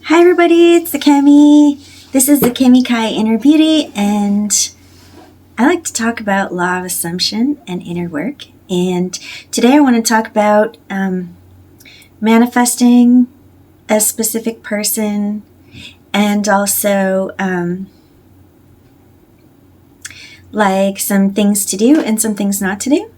Hi everybody, it's the Kemi. This is the Kemi Kai Inner Beauty, and I like to talk about law of assumption and inner work. And today I want to talk about manifesting a specific person, and also like some things to do and some things not to do.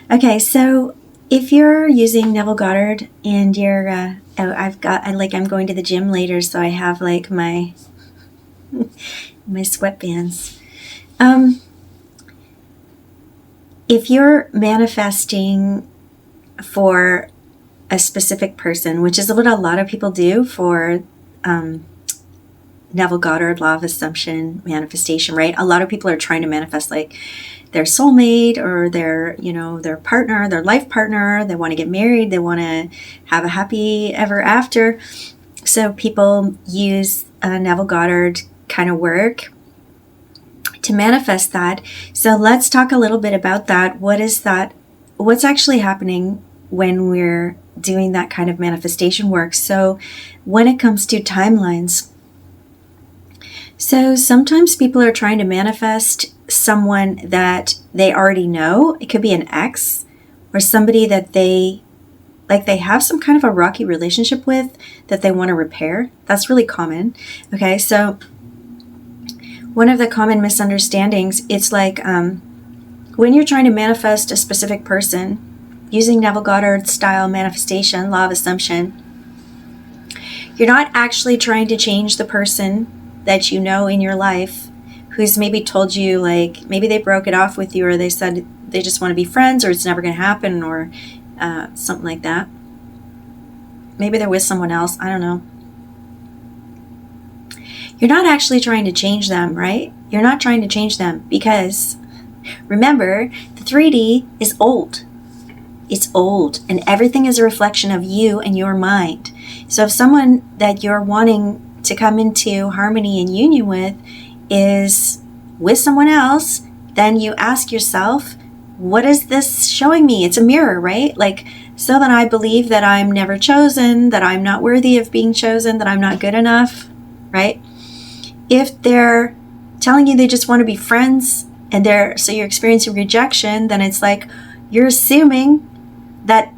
Okay, so if you're using Neville Goddard and you're I'm going to the gym later, so I have like my sweatbands. If you're manifesting for a specific person, which is what a lot of people do for Neville Goddard, law of assumption, manifestation, right? A lot of people are trying to manifest like their soulmate or their partner, their life partner. They want to get married. They want to have a happy ever after. So people use Neville Goddard kind of work to manifest that. So let's talk a little bit about that. What is that? What's actually happening when we're doing that kind of manifestation work? So when it comes to timelines, so sometimes people are trying to manifest someone that they already know. It could be an ex or somebody that they have some kind of a rocky relationship with that they want to repair. That's really common. Okay, so one of the common misunderstandings, it's like when you're trying to manifest a specific person using Neville Goddard style manifestation, law of assumption, you're not actually trying to change the person that you know in your life who's maybe told you, like, maybe they broke it off with you, or they said they just want to be friends, or it's never going to happen, or something like that. Maybe they're with someone else. I don't know. You're not actually trying to change them, right? You're not trying to change them because, remember, the 3D is old. It's old, and everything is a reflection of you and your mind. So if someone that you're wanting to come into harmony and union with is with someone else, then you ask yourself, what is this showing me? It's a mirror, right? Like, so that I believe that I'm never chosen, that I'm not worthy of being chosen, that I'm not good enough, right? If they're telling you they just want to be friends and so you're experiencing rejection, then it's like you're assuming that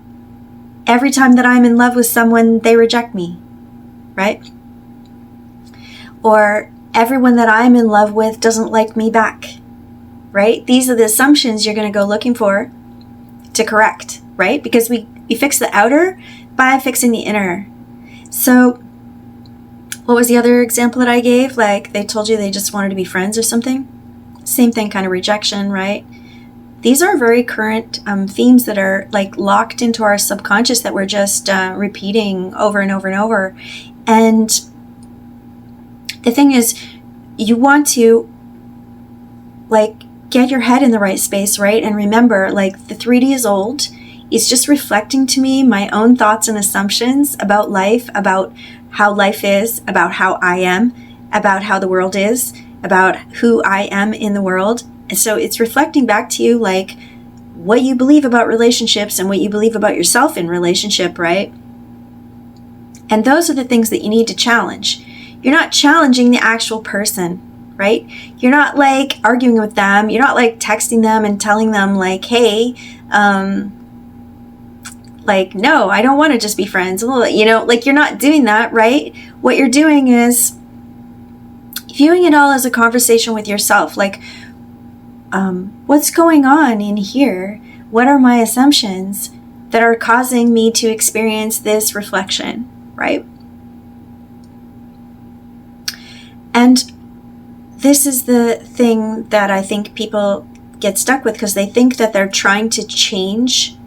every time that I'm in love with someone, they reject me, right? Or everyone that I'm in love with doesn't like me back, right? These are the assumptions you're going to go looking for to correct, right? Because we fix the outer by fixing the inner. So what was the other example that I gave? Like they told you they just wanted to be friends or something? Same thing, kind of rejection, right? These are very current themes that are like locked into our subconscious that we're just repeating over and over and over. And the thing is, you want to like get your head in the right space, right? And remember, like the 3D is old. It's just reflecting to me my own thoughts and assumptions about life, about how life is, about how I am, about how the world is, about who I am in the world. And so it's reflecting back to you like what you believe about relationships and what you believe about yourself in relationship, right? And those are the things that you need to challenge. You're not challenging the actual person, right? You're not like arguing with them. You're not like texting them and telling them like, hey, like, no, I don't want to just be friends. Like you're not doing that, right? What you're doing is viewing it all as a conversation with yourself. Like, what's going on in here? What are my assumptions that are causing me to experience this reflection, right? And this is the thing that I think people get stuck with because they think that they're trying to change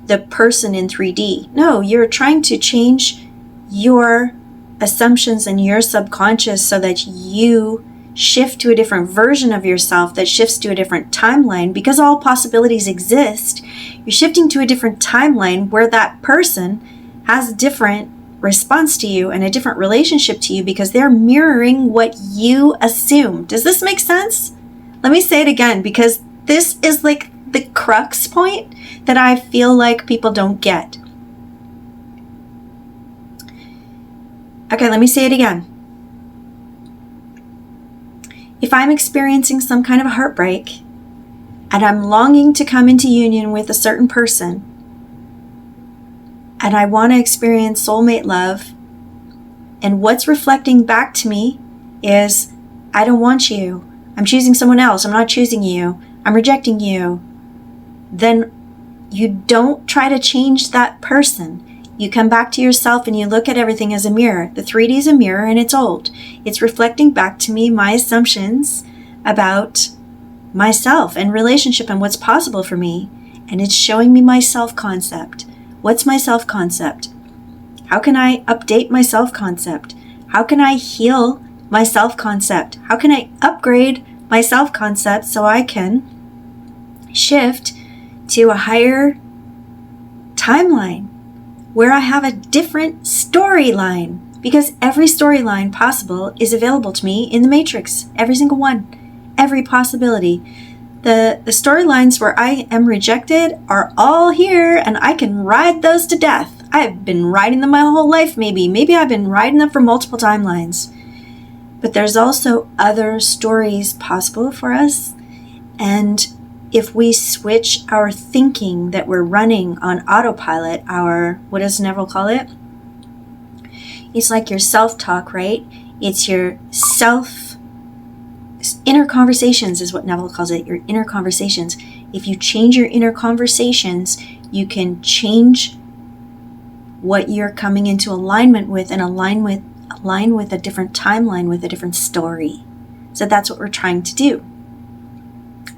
the person in 3D. No, you're trying to change your assumptions and your subconscious so that you shift to a different version of yourself that shifts to a different timeline. Because all possibilities exist, you're shifting to a different timeline where that person has a different response to you and a different relationship to you because they're mirroring what you assume. Does this make sense? Let me say it again, because this is like the crux point that I feel like people don't get. Okay, let me say it again. If I'm experiencing some kind of a heartbreak and I'm longing to come into union with a certain person and I want to experience soulmate love, and what's reflecting back to me is, I don't want you. I'm choosing someone else. I'm not choosing you. I'm rejecting you. Then you don't try to change that person. You come back to yourself and you look at everything as a mirror. The 3D is a mirror and it's old. It's reflecting back to me my assumptions about myself and relationship and what's possible for me. And it's showing me my self-concept. What's my self-concept? How can I update my self-concept? How can I heal my self-concept? How can I upgrade my self-concept so I can shift to a higher timeline where I have a different storyline? Because every storyline possible is available to me in the Matrix. Every single one. Every possibility. The storylines where I am rejected are all here, and I can ride those to death. I've been riding them my whole life, maybe. Maybe I've been riding them for multiple timelines. But there's also other stories possible for us. And if we switch our thinking that we're running on autopilot, what does Neville call it? It's like your self-talk, right? It's your inner conversations is what Neville calls it, your inner conversations. If you change your inner conversations, you can change what you're coming into alignment with and align with a different timeline, with a different story. So that's what we're trying to do.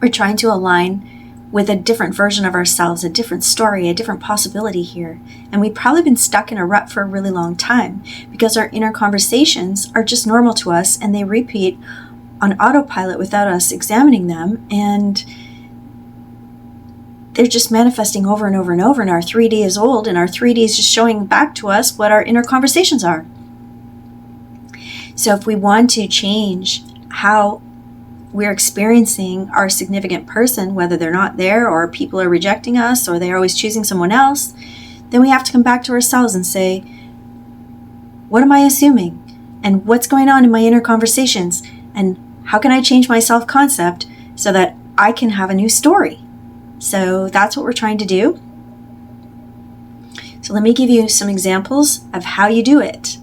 We're trying to align with a different version of ourselves, a different story, a different possibility here. And we've probably been stuck in a rut for a really long time because our inner conversations are just normal to us and they repeat on autopilot without us examining them. And they're just manifesting over and over and over. And our 3D is old, and our 3D is just showing back to us what our inner conversations are. So if we want to change how we're experiencing our significant person, whether they're not there or people are rejecting us or they're always choosing someone else, then we have to come back to ourselves and say, what am I assuming? And what's going on in my inner conversations? And how can I change my self-concept so that I can have a new story? So that's what we're trying to do. So let me give you some examples of how you do it.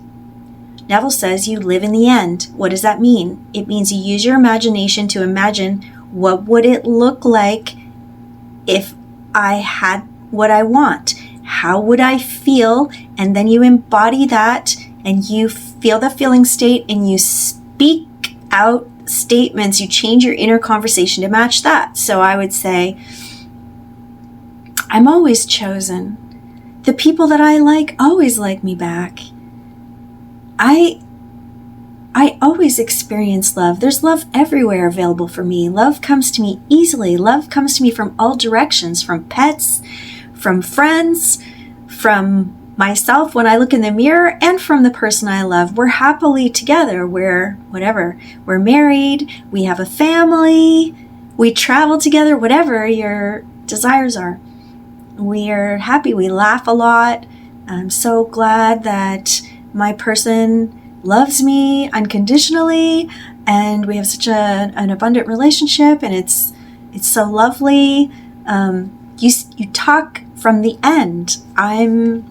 Neville says you live in the end. What does that mean? It means you use your imagination to imagine what would it look like if I had what I want? How would I feel? And then you embody that and you feel the feeling state and you speak out statements. You change your inner conversation to match that. So I would say, I'm always chosen. The people that I like always like me back. I always experience love. There's love everywhere available for me. Love comes to me easily. Love comes to me from all directions, from pets, from friends, from myself when I look in the mirror, and from the person I love. We're happily together. We're married. We have a family. We travel together, whatever your desires are. We are happy. We laugh a lot. I'm so glad that my person loves me unconditionally, and we have such an abundant relationship, and it's so lovely. You talk from the end. I'm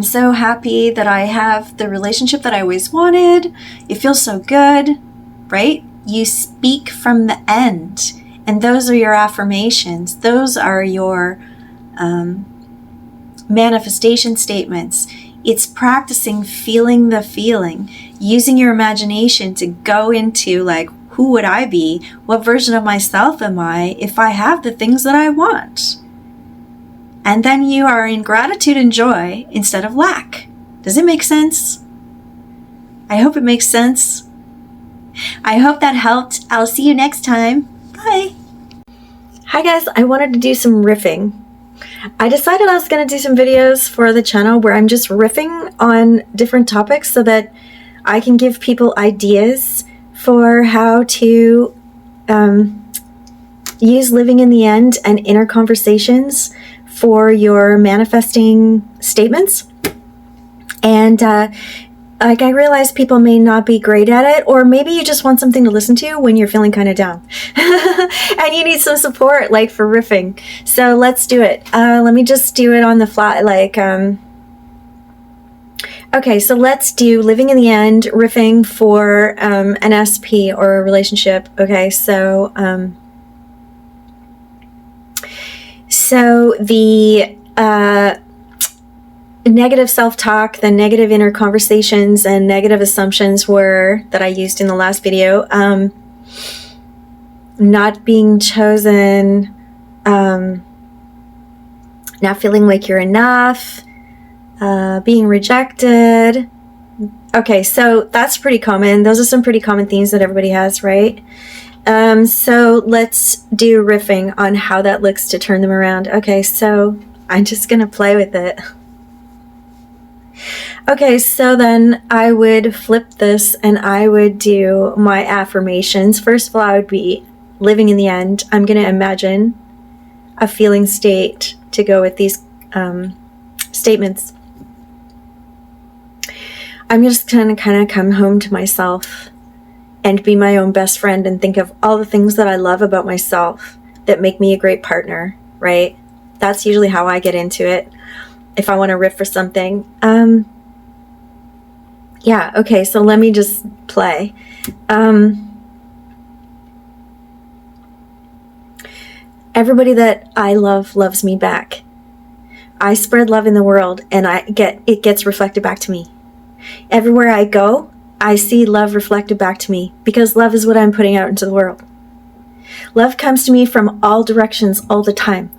so happy that I have the relationship that I always wanted. It feels so good, right? You speak from the end, and those are your affirmations. Those are your manifestation statements. It's practicing feeling the feeling, using your imagination to go into like, who would I be? What version of myself am I if I have the things that I want? And then you are in gratitude and joy instead of lack. Does it make sense? I hope it makes sense. I hope that helped. I'll see you next time. Bye. Hi guys, I wanted to do some riffing. I decided I was going to do some videos for the channel where I'm just riffing on different topics so that I can give people ideas for how to use living in the end and inner conversations for your manifesting statements. And like, I realize people may not be great at it, or maybe you just want something to listen to when you're feeling kind of down and you need some support, like for riffing. So let's do it. Let me just do it on the fly. Like, okay, so let's do Living in the End, riffing for an SP or a relationship. Okay, so the negative self-talk, the negative inner conversations and negative assumptions were, that I used in the last video, not being chosen, not feeling like you're enough, being rejected. Okay, so that's pretty common. Those are some pretty common themes that everybody has, right? So let's do riffing on how that looks to turn them around. Okay, so I'm just gonna play with it. Okay, so then I would flip this and I would do my affirmations. First of all, I would be living in the end. I'm going to imagine a feeling state to go with these statements. I'm just going to kind of come home to myself and be my own best friend and think of all the things that I love about myself that make me a great partner, right? That's usually how I get into it if I want to riff for something. Yeah, okay, so let me just play. Everybody that I love loves me back. I spread love in the world and it gets reflected back to me. Everywhere I go, I see love reflected back to me because love is what I'm putting out into the world. Love comes to me from all directions all the time,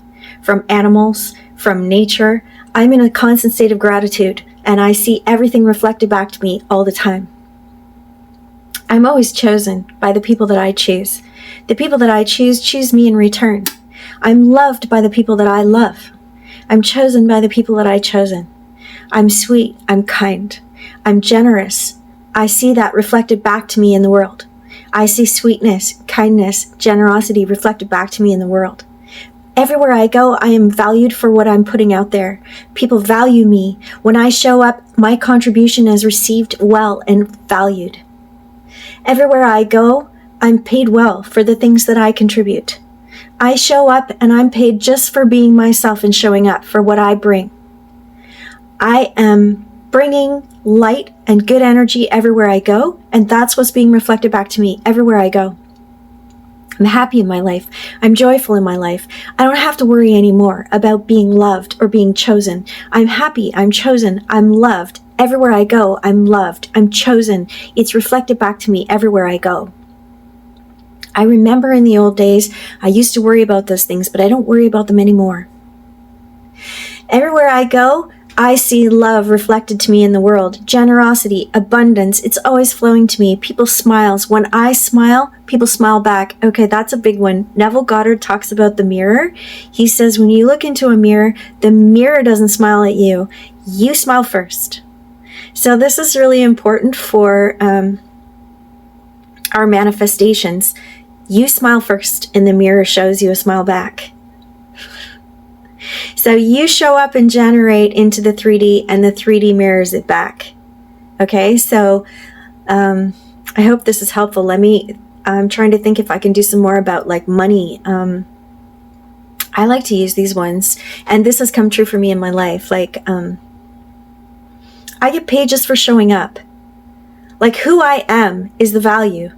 from animals, from nature. I'm in a constant state of gratitude and I see everything reflected back to me all the time. I'm always chosen by the people that I choose. The people that I choose me in return. I'm loved by the people that I love. I'm chosen by the people that I've chosen. I'm sweet. I'm kind. I'm generous. I see that reflected back to me in the world. I see sweetness, kindness, generosity reflected back to me in the world. Everywhere I go, I am valued for what I'm putting out there. People value me. When I show up, my contribution is received well and valued. Everywhere I go, I'm paid well for the things that I contribute. I show up and I'm paid just for being myself and showing up for what I bring. I am bringing light and good energy everywhere I go, and that's what's being reflected back to me everywhere I go. I'm happy in my life. I'm joyful in my life. I don't have to worry anymore about being loved or being chosen. I'm happy. I'm chosen. I'm loved. Everywhere I go, I'm loved. I'm chosen. It's reflected back to me everywhere I go. I remember in the old days, I used to worry about those things, but I don't worry about them anymore. Everywhere I go, I see love reflected to me in the world. Generosity, abundance, it's always flowing to me. People smiles. When I smile, people smile back. Okay, that's a big one. Neville Goddard talks about the mirror. He says when you look into a mirror, the mirror doesn't smile at you. You smile first. So this is really important for our manifestations. You smile first and the mirror shows you a smile back. So you show up and generate into the 3D and the 3D mirrors it back. Okay, so I hope this is helpful. I'm trying to think if I can do some more about like money. I like to use these ones, and this has come true for me in my life. Like, I get paid just for showing up. Like, who I am is the value.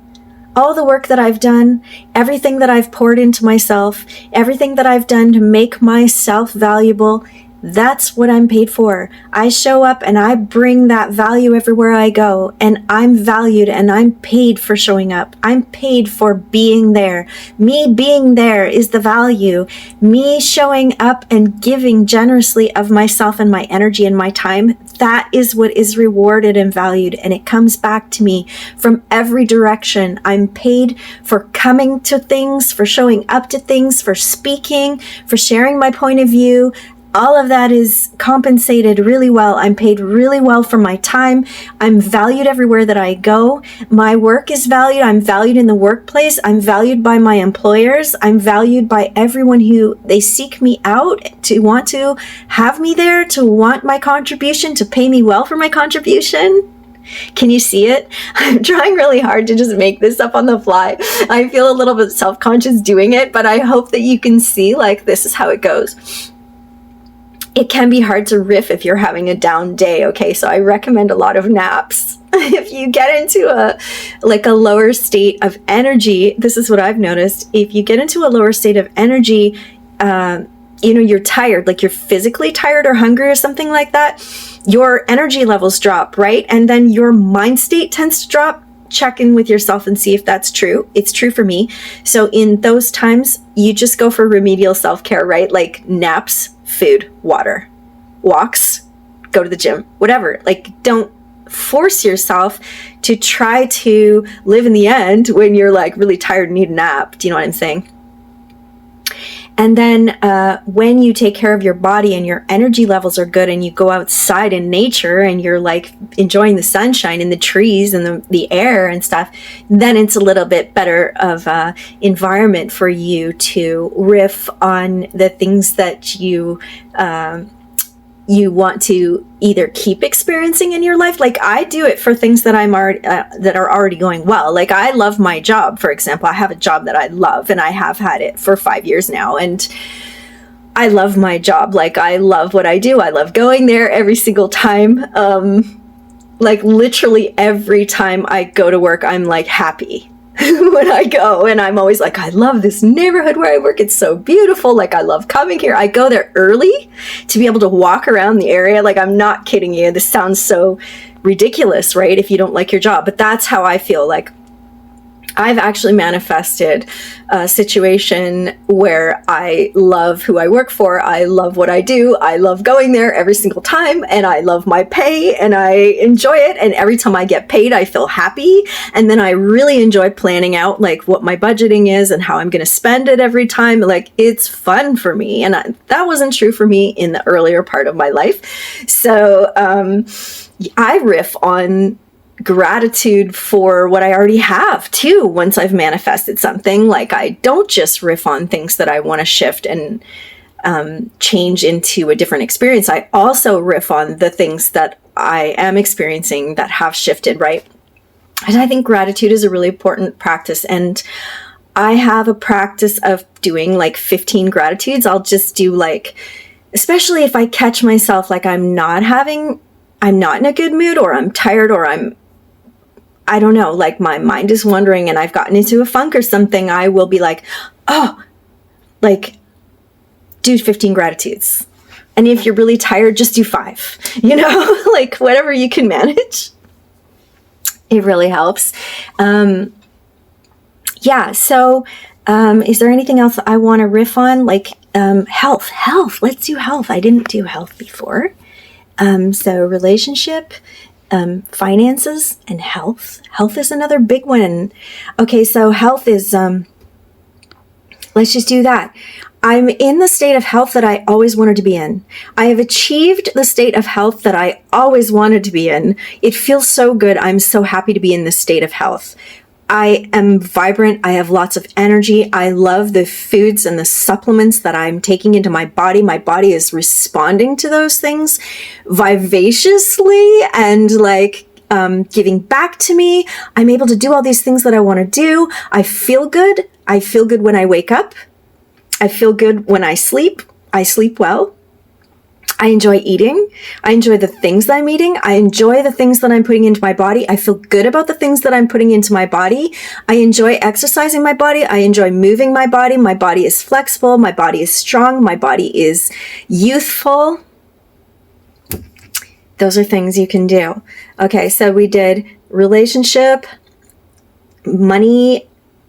All the work that I've done, everything that I've poured into myself, everything that I've done to make myself valuable, that's what I'm paid for. I show up and I bring that value everywhere I go, and I'm valued and I'm paid for showing up. I'm paid for being there. Me being there is the value. Me showing up and giving generously of myself and my energy and my time, that is what is rewarded and valued, and it comes back to me from every direction. I'm paid for coming to things, for showing up to things, for speaking, for sharing my point of view. all of that is compensated really well. I'm paid really well for my time. I'm valued everywhere that I go. My work is valued. I'm valued in the workplace. I'm valued by my employers. I'm valued by everyone who they seek me out to want to have me there, to want my contribution, to pay me well for my contribution. Can you see it? I'm trying really hard to just make this up on the fly. I feel a little bit self-conscious doing it, but I hope that you can see, like, this is how it goes. It can be hard to riff if you're having a down day, okay? So I recommend a lot of naps. If you get into a lower state of energy, this is what I've noticed. If you get into a lower state of energy, you're tired, like you're physically tired or hungry or something like that, your energy levels drop, right? And then your mind state tends to drop. Check in with yourself and see if that's true. It's true for me. So in those times, you just go for remedial self-care, right? Like naps, food, water, walks, go to the gym, whatever. Like, don't force yourself to try to live in the end when you're like really tired and need a nap. Do you know what I'm saying? And then when you take care of your body and your energy levels are good and you go outside in nature and you're like enjoying the sunshine and the trees and the air and stuff, then it's a little bit better of a environment for you to riff on the things that you want to either keep experiencing in your life. Like I do it for things that that are already going well. Like I love my job, for example. I have a job that I love and I have had it for 5 years now. And I love my job. Like I love what I do. I love going there every single time. Like literally every time I go to work, I'm like happy when I go, and I'm always like, I love this neighborhood where I work. It's so beautiful. Like I love coming here. I go there early to be able to walk around the area. Like I'm not kidding you. This sounds so ridiculous, right? If you don't like your job, but that's how I feel. Like I've actually manifested a situation where I love who I work for. I love what I do. I love going there every single time, and I love my pay and I enjoy it. And every time I get paid, I feel happy. And then I really enjoy planning out like what my budgeting is and how I'm going to spend it every time. Like it's fun for me. And that wasn't true for me in the earlier part of my life. So I riff on gratitude for what I already have too. Once I've manifested something, like I don't just riff on things that I want to shift and change into a different experience. I also riff on the things that I am experiencing that have shifted, right? And I think gratitude is a really important practice. And I have a practice of doing like 15 gratitudes. I'll just do like, especially if I catch myself like I'm not in a good mood, or I'm tired, or I don't know, like my mind is wandering and I've gotten into a funk or something, I will be like, oh, like do 15 gratitudes. And if you're really tired, just do 5, like whatever you can manage. It really helps. Yeah. So, is there anything else I want to riff on? Like, health, let's do health. I didn't do health before. So relationship, finances, and health. Health is another big one. Okay, so health is, let's just do that. I'm in the state of health that I always wanted to be in. I have achieved the state of health that I always wanted to be in. It feels so good. I'm so happy to be in this state of health. I am vibrant. I have lots of energy. I love the foods and the supplements that I'm taking into my body. My body is responding to those things vivaciously and like giving back to me. I'm able to do all these things that I want to do. I feel good. I feel good when I wake up. I feel good when I sleep. I sleep well. I enjoy eating. I enjoy the things that I'm eating. I enjoy the things that I'm putting into my body. I feel good about the things that I'm putting into my body. I enjoy exercising my body. I enjoy moving my body. My body is flexible. My body is strong. My body is youthful. Those are things you can do. Okay, so we did relationship, money,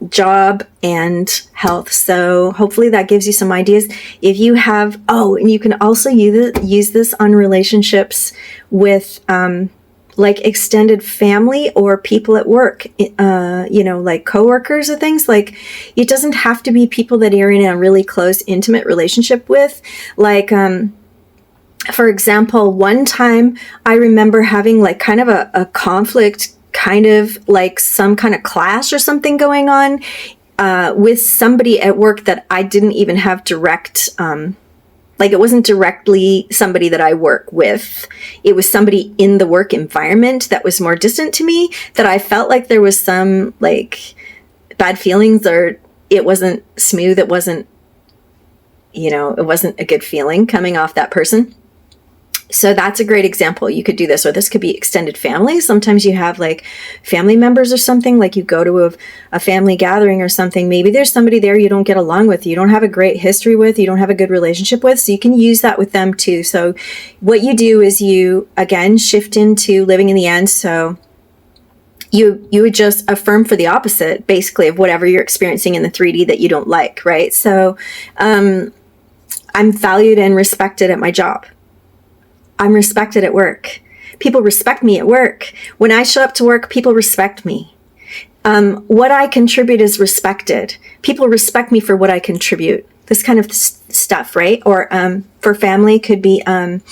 job, and health. So hopefully that gives you some ideas. If you have, and you can also use this on relationships with like extended family or people at work, like coworkers or things. Like it doesn't have to be people that you're in a really close, intimate relationship with. Like For example, one time I remember having like kind of a conflict, kind of like some kind of clash or something going on with somebody at work that I didn't even have direct, like it wasn't directly somebody that I work with. It was somebody in the work environment that was more distant to me, that I felt like there was some like bad feelings, or it wasn't smooth. It wasn't, it wasn't a good feeling coming off that person. So that's a great example. You could do this, or this could be extended family. Sometimes you have like family members or something, like you go to a family gathering or something. Maybe there's somebody there you don't get along with, you don't have a great history with, you don't have a good relationship with. So you can use that with them too. So what you do is you, again, shift into living in the end. So you would just affirm for the opposite, basically, of whatever you're experiencing in the 3D that you don't like, right? So I'm valued and respected at my job. I'm respected at work. People respect me at work. When I show up to work, people respect me. What I contribute is respected. People respect me for what I contribute. This kind of stuff, right? Or for family, could be that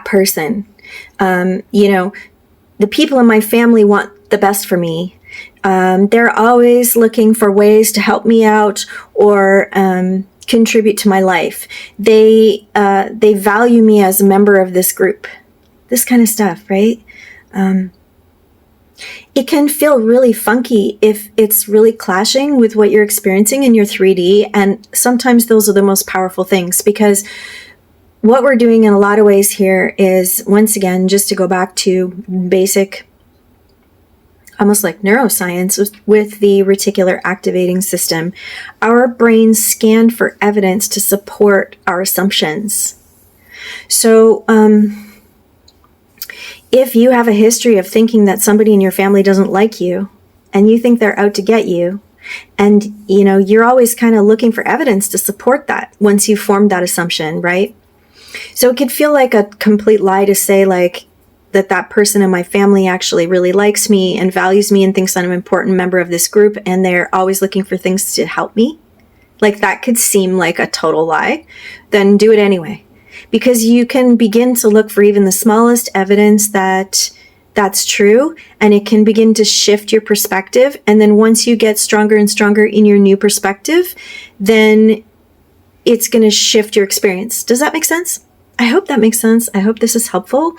person. The people in my family want the best for me. They're always looking for ways to help me out or contribute to my life. They value me as a member of this group. This kind of stuff, right? It can feel really funky if it's really clashing with what you're experiencing in your 3D. And sometimes those are the most powerful things, because what we're doing in a lot of ways here is, once again, just to go back to basic, almost like neuroscience with the reticular activating system, our brains scan for evidence to support our assumptions. So if you have a history of thinking that somebody in your family doesn't like you, and you think they're out to get you, and you're always kind of looking for evidence to support that once you've formed that assumption, right? So it could feel like a complete lie to say like that person in my family actually really likes me and values me and thinks that I'm an important member of this group, and they're always looking for things to help me. Like that could seem like a total lie. Then do it anyway, because you can begin to look for even the smallest evidence that that's true, and it can begin to shift your perspective. And then once you get stronger and stronger in your new perspective, then it's going to shift your experience. Does that make sense? I hope that makes sense. I hope this is helpful.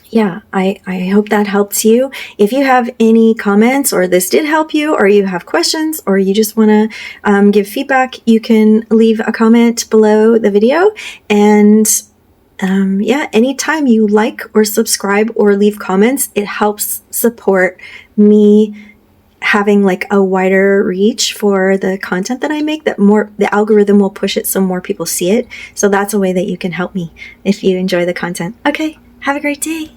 Yeah, I hope that helps you. If you have any comments, or this did help you, or you have questions, or you just want to give feedback, you can leave a comment below the video. And anytime you like or subscribe or leave comments, it helps support me having like a wider reach for the content that I make, that the algorithm will push it so more people see it. So that's a way that you can help me if you enjoy the content. Okay, have a great day.